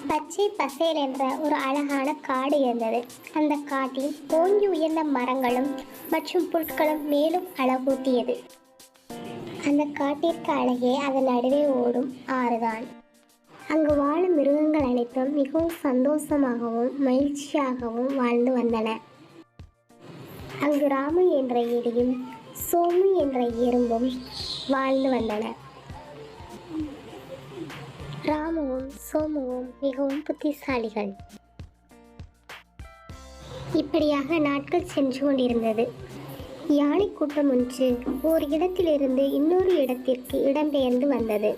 பச்சை பசேல் என்ற ஒரு அழகான காடு இருந்தது. அந்த காட்டில் ஓங்கி உயர்ந்த மரங்களும் மற்றும் புற்களும் மேலும் அழகூட்டியது. அந்த காட்டிற்கு அழகே அதன் நடுவே ஓடும் ஆறுதான். அங்கு வாழும் மிருகங்கள் அனைத்தும் மிகவும் சந்தோஷமாகவும் மகிழ்ச்சியாகவும் வாழ்ந்து வந்தன. அங்கு ராமு என்ற எலியும் சோமு என்ற எறும்பும் வாழ்ந்து வந்தன. ராமுவும் சோமுவும் மிகவும் புத்திசாலிகள். இப்படியாக நாட்கள் சென்று கொண்டிருந்தது. யானை கூட்டம் ஒன்று ஓர் இடத்திலிருந்து இன்னொரு இடத்திற்கு இடம்பெயர்ந்து வந்தது.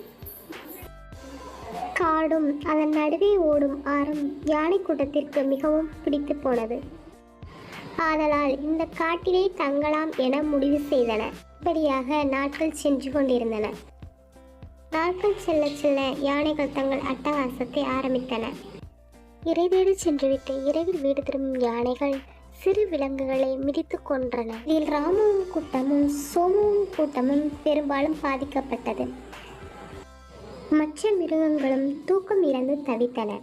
காடும் அதன் நடுவே ஓடும் ஆறும் யானை கூட்டத்திற்கு மிகவும் பிடித்து போனது. ஆதலால் இந்த காட்டிலே தங்கலாம் என முடிவு செய்தன. இப்படியாக நாட்கள் சென்று கொண்டிருந்தன. நாட்கள் செல்ல செல்ல யானைகள் தங்கள் அட்டகாசத்தை ஆரம்பித்தன. இறைவேடு சென்றுவிட்டு இரவில் வீடு திரும்பும் யானைகள் சிறு விலங்குகளை மிதித்து கொன்றன. இதில் ராமுவும் கூட்டமும் சோமுவும் கூட்டமும் பெரும்பாலும் பாதிக்கப்பட்டது. மற்ற மிருகங்களும் தூக்கம் இழந்து தவித்தன.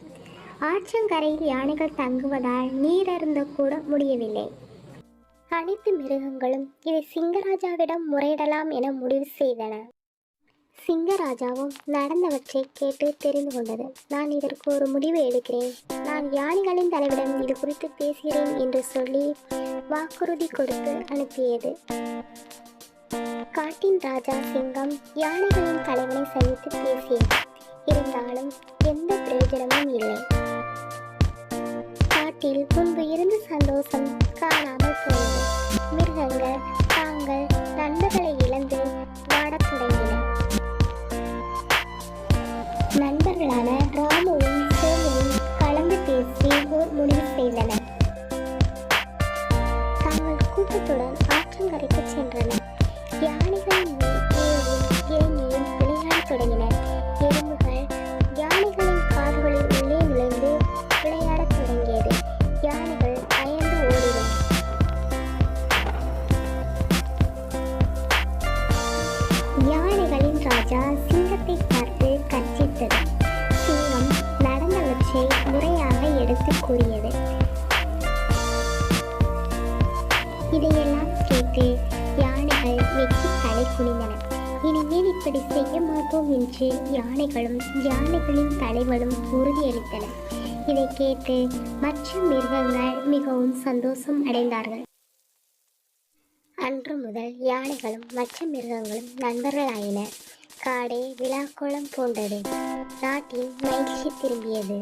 ஆற்றங்கரையில் யானைகள் தங்குவதால் நீர் அருந்த கூட முடியவில்லை. அனைத்து மிருகங்களும் இதை சிங்கராஜாவிடம் முறையிடலாம் என முடிவு செய்தன. சிங்கராஜாவும் நடந்தவற்றை கேட்டு தெரிந்து கொண்டது. நான் இதற்கு ஒரு முடிவு எடுக்கிறேன். நான் யானைகளின் தலைவிடம் இது குறித்து பேசுகிறேன் என்று சொல்லி வாக்குறுதி கொடுத்து அனுப்பியது. காட்டின் ராஜா சிங்கம் யானைகளின் தலைவனை சந்தித்து பேசியது. இருந்தாலும் எந்த பிரயோஜனமும் இல்லை. காட்டில் முன்பு இருந்த சந்தோஷம் காணாமல் போனது. மிருகங்கள் தாங்கள் நண்பர்களை இழந்து வாடத் தொடங்கின. நண்பர்களான ராமுவும் சோமுவும் கலந்து பேசி ஓர் முடிவு செய்தனர். தாங்கள் கூட்டத்துடன் ஆற்றங்கரைக்கு சென்றனர். யானைகள் மேலும் இறங்கியும் விளையாடத் தொடங்கினர். எறும்புகள் யானைகளின் காதுகளில் உள்ளே நுழைந்து விளையாடத் தொடங்கியது. யானைகள் பயந்து ஓடின. யானைகளின் ராஜா சிங்கத்தை பார்த்து கர்ஜித்தது. சிங்கம் நடந்தவற்றை முறையாக எடுத்து கூறியது. இதையெல்லாம் கேட்டு யானைகள் வெற்றி தலை குனிந்தன. இனிமேல் இப்படி செய்ய மாட்டோம் என்று யானைகளும் யானைகளின் தலைவனும் உறுதியளித்தன. இதை கேட்டு மற்ற மிருகங்கள் மிகவும் சந்தோஷம் அடைந்தார்கள். அன்று முதல் யானைகளும் மற்ற மிருகங்களும் நண்பர்களாயின. காடே விழாக்கோலம் பூண்டது. நாட்டில் மகிழ்ச்சி திரும்பியது.